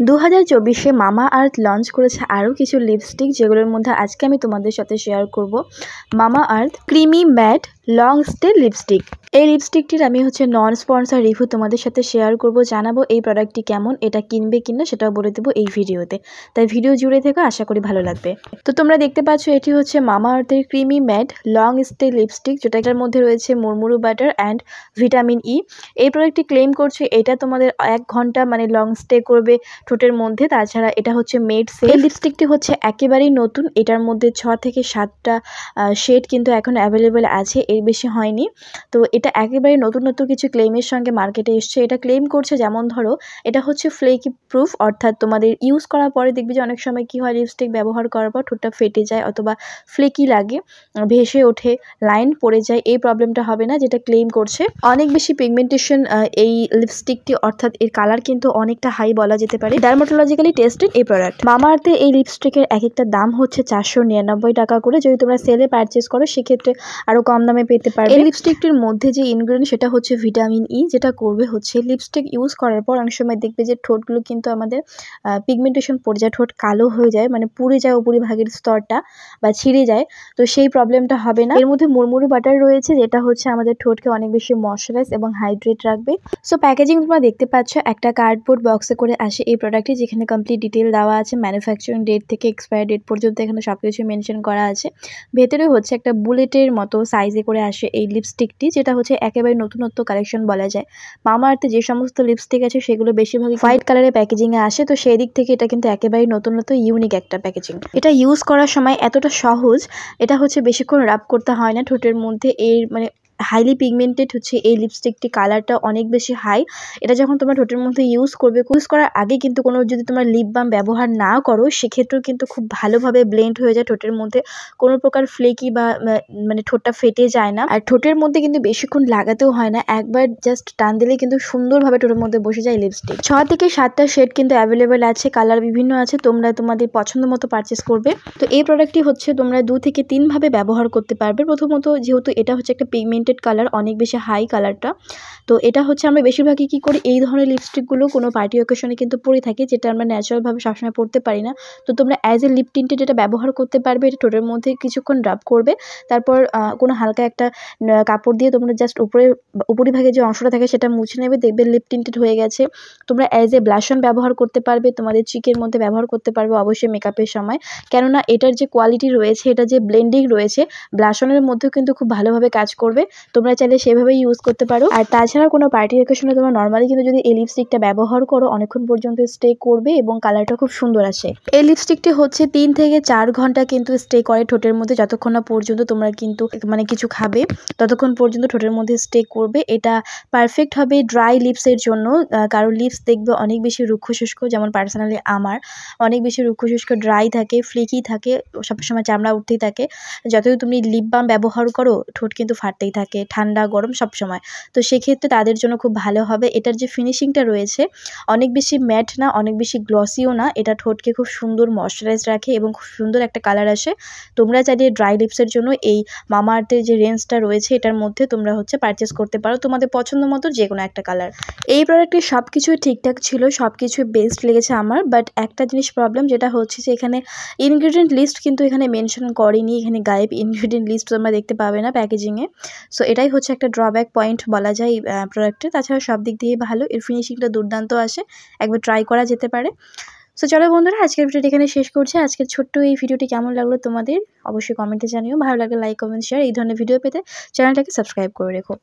2024-এ মামা আর্থ লঞ্চ করেছে আরও কিছু লিপস্টিক, যেগুলোর মধ্যে আজকে আমি তোমাদের সাথে শেয়ার করব Mamaearth creamy matte long stay lipstick. এই লিপস্টিকটির আমি নন স্পন্সর রিভিউ তোমাদের সাথে শেয়ার করব, জানাবো এই প্রোডাক্টটি কেমন, এটা কিনবে কিনা সেটাও বলে দেবো এই ভিডিওতে। তাই ভিডিও জুড়ে থেকে আশা করি ভালো লাগবে। তো তোমরা দেখতে পাচ্ছ এটি মামা আর্থের creamy matte long stay lipstick, যেটার মধ্যে রয়েছে murumuru butter and vitamin E. এই প্রোডাক্টটি ক্লেম করছে এটা তোমাদের 1 ঘন্টা লং স্টে করবে ঠোঁটের মধ্যে। তাছাড়া এটা মেড সেফ। এই লিপস্টিকটি একেবারেই নতুন, এটার মধ্যে 6 থেকে 7টা শেড কিন্তু এখন অ্যাভেলেবেল আছে, এর বেশি হয়নি। তো এটা একেবারে নতুন কিছু ক্লেমের সঙ্গে মার্কেটে এসছে। এটা ক্লেম করছে যেমন ধরো এটা ফ্লেকি প্রুফ, অর্থাৎ তোমাদের ইউজ করার পরে দেখবে যে অনেক সময় কি হয়, লিপস্টিক ব্যবহার করার পর ঠোঁটটা ফেটে যায় অথবা ফ্লেকি লাগে, ভেসে ওঠে, লাইন পড়ে যায়। এই প্রবলেমটা হবে না, যেটা ক্লেম করছে। অনেক বেশি পিগমেন্টেশন এই লিপস্টিকটি, অর্থাৎ এর কালার কিন্তু অনেকটা হাই বলা যেতে পারে। ডার্মাটোলজিক্যালি টেস্টেড এই প্রোডাক্ট। মামা আর্থের এই লিপস্টিকের এক একটা দাম 499 টাকা করে। যদি তোমরা সেলে পারচেস করো সেক্ষেত্রে আরো কম দামে পেতে পারবে। এই লিপস্টিকটির মধ্যে যে ইনগ্রেডিয়েন্ট সেটা ভিটামিন ই, যেটা করবে লিপস্টিক ইউজ করার পর অনেক সময় দেখবে যে ঠোঁটগুলো কিন্তু আমাদের পিগমেন্টেশন পড়ে যায়, ঠোঁট কালো হয়ে যায়, পুড়ে যায় উপরিভাগের স্তরটা বা ছিঁড়ে যায়। তো সেই প্রবলেমটা হবে না। এর মধ্যে মুরমুরু বাটার রয়েছে, যেটা আমাদের ঠোঁটকে অনেক বেশি ময়শ্চারাইজ এবং হাইড্রেট রাখবে। সো প্যাকেজিং তোমরা দেখতে পাচ্ছ, একটা কার্ডবোর্ড বক্সে করে আসে এই প্রোডাক্টটি, যেখানে কমপ্লিট ডিটেল দেওয়া আছে, ম্যানুফ্যাকচারিং ডেট থেকে এক্সপায়ার ডেট পর্যন্ত এখানে সবকিছু মেনশন করা আছে। ভেতরে একটা বুলেটের মতো সাইজে করে আসে এই লিপস্টিকটি, যেটা একেবারে নতুনত্ব কালেকশন বলা যায়। মামা আর্থে যে সমস্ত লিপস্টিক আছে সেগুলো বেশিরভাগই হোয়াইট কালারের প্যাকেজিং এ আসে, তো সেই দিক থেকে এটা কিন্তু একেবারে নতুনত্ব ইউনিক একটা প্যাকেজিং। এটা ইউজ করার সময় এতটা সহজ, এটা বেশিক্ষণ রাব করতে হয় না ঠোঁটের মধ্যে। এর হাইলি পিগমেন্টেড এই লিপস্টিকটি, কালারটা অনেক বেশি হাই। এটা যখন তোমরা ঠোঁটের মধ্যে ইউজ করবে, ইউজ করার আগে কিন্তু যদি তোমরা লিপ বাম ব্যবহার না করো সেক্ষেত্রেও কিন্তু খুব ভালোভাবে ব্লেন্ড হয়ে যায় ঠোঁটের মধ্যে, কোনো প্রকার ফ্লেকি বা ঠোঁটটা ফেটে যায় না। আর ঠোঁটের মধ্যে কিন্তু বেশিক্ষণ লাগাতেও হয় না, একবার জাস্ট টান দিলে কিন্তু সুন্দরভাবে ঠোঁটের মধ্যে বসে যায় লিপস্টিক। 6 থেকে 7টা শেড কিন্তু অ্যাভেলেবেল আছে, কালার বিভিন্ন আছে, তোমরা তোমাদের পছন্দ মতো পারচেস করবে। তো এই প্রোডাক্টটি তোমরা 2 থেকে 3 ভাবে ব্যবহার করতে পারবে। প্রথমত যেহেতু এটা একটা পিগমেন্টেড কালার, অনেক বেশি হাই কালারটা, তো এটা আমরা বেশিরভাগই কি করি, এই ধরনের লিপস্টিকগুলো কোনো পার্টি অকেশনে কিন্তু পরে থাকি, যেটা আমরা ন্যাচারালভাবে সবসময় পরতে পারি না। তো তোমরা অ্যাজ এ লিপ টিন্টেড এটা ব্যবহার করতে পারবে। এটা ঠোঁটের মধ্যে কিছুক্ষণ রাব করবে, তারপর কোনো হালকা একটা কাপড় দিয়ে তোমরা জাস্ট উপরিভাগে যে অংশটা থাকে সেটা মুছে নেবে, দেখবে লিপ টিন্টেড হয়ে গেছে। তোমরা অ্যাজ এ ব্লাশন ব্যবহার করতে পারবে, তোমাদের চিকের মধ্যে ব্যবহার করতে পারবে অবশ্যই মেকআপের সময়, কেননা এটার যে কোয়ালিটি রয়েছে, এটা যে ব্লেন্ডিং রয়েছে ব্লাশনের মধ্যেও কিন্তু খুব ভালোভাবে কাজ করবে। তোমরা চাইলে সেভাবেই ইউজ করতে পারো। আর তাছাড়া কোনো পার্টি অকেশনে তোমরা নর্মালি কিন্তু যদি এই লিপস্টিকটা ব্যবহার করো অনেকক্ষণ পর্যন্ত স্টে করবে এবং কালারটা খুব সুন্দর আসে। এই লিপস্টিকটি 3 থেকে 4 ঘন্টা কিন্তু স্টে করে ঠোঁটের মধ্যে, যতক্ষণ না পর্যন্ত তোমরা কিন্তু কিছু খাবে ততক্ষণ পর্যন্ত ঠোঁটের মধ্যে স্টে করবে। এটা পারফেক্ট হবে ড্রাই লিপসের জন্য। কারো লিপস দেখবে অনেক বেশি রুক্ষ শুষ্ক, যেমন পার্সোনালি আমার অনেক বেশি রুক্ষ শুষ্ক, ড্রাই থাকে, ফ্লেকি থাকে, সবসময় চামড়া উঠতেই থাকে। যতই তুমি লিপ বাম ব্যবহার করো ঠোঁট কিন্তু ফাটতেই থাকে, ঠান্ডা গরম সব সময়। তো সেক্ষেত্রে তাদের জন্য খুব ভালো হবে। এটার যে ফিনিশিংটা রয়েছে অনেক বেশি ম্যাট না, অনেক বেশি গ্লসিও না, এটা ঠোঁটকে খুব সুন্দর ময়শ্চারাইজ রাখে এবং খুব সুন্দর একটা কালার আসে। তোমরা চাইলে ড্রাই লিপসের জন্য এই মামা আর্থের যে রেঞ্জটা রয়েছে এটার মধ্যে তোমরা পারচেস করতে পারো তোমাদের পছন্দ মতো যে কোনো একটা কালার। এই প্রোডাক্টের সব কিছুই ঠিকঠাক ছিল, সব কিছুই বেস্ট লেগেছে আমার, বাট একটা জিনিস প্রবলেম, যেটা যে এখানে ইনগ্রেডিয়েন্ট লিস্ট কিন্তু এখানে মেনশন করেনি, এখানে গায়েব ইনগ্রেডিয়েন্ট লিস্ট তোমরা দেখতে পাবে না প্যাকেজিংয়ে। সো এটাই একটা ড্রব্যাক পয়েন্ট বলা যায় এই প্রোডাক্টের। তাছাড়া সব দিক দিয়ে ভালো, এর ফিনিশিংটা দুর্দান্ত আসে, একবার ট্রাই করা যেতে পারে। সো চলো বন্ধুরা, আজকের ভিডিওটি এখানে শেষ করছি। আজকের ছোট্ট এই ভিডিওটি কেমন লাগলো তোমাদের অবশ্যই কমেন্টে জানিও। ভালো লাগলে লাইক, কমেন্ট, শেয়ার। এই ধরনের ভিডিও পেতে চ্যানেলটাকে সাবস্ক্রাইব করে রেখো।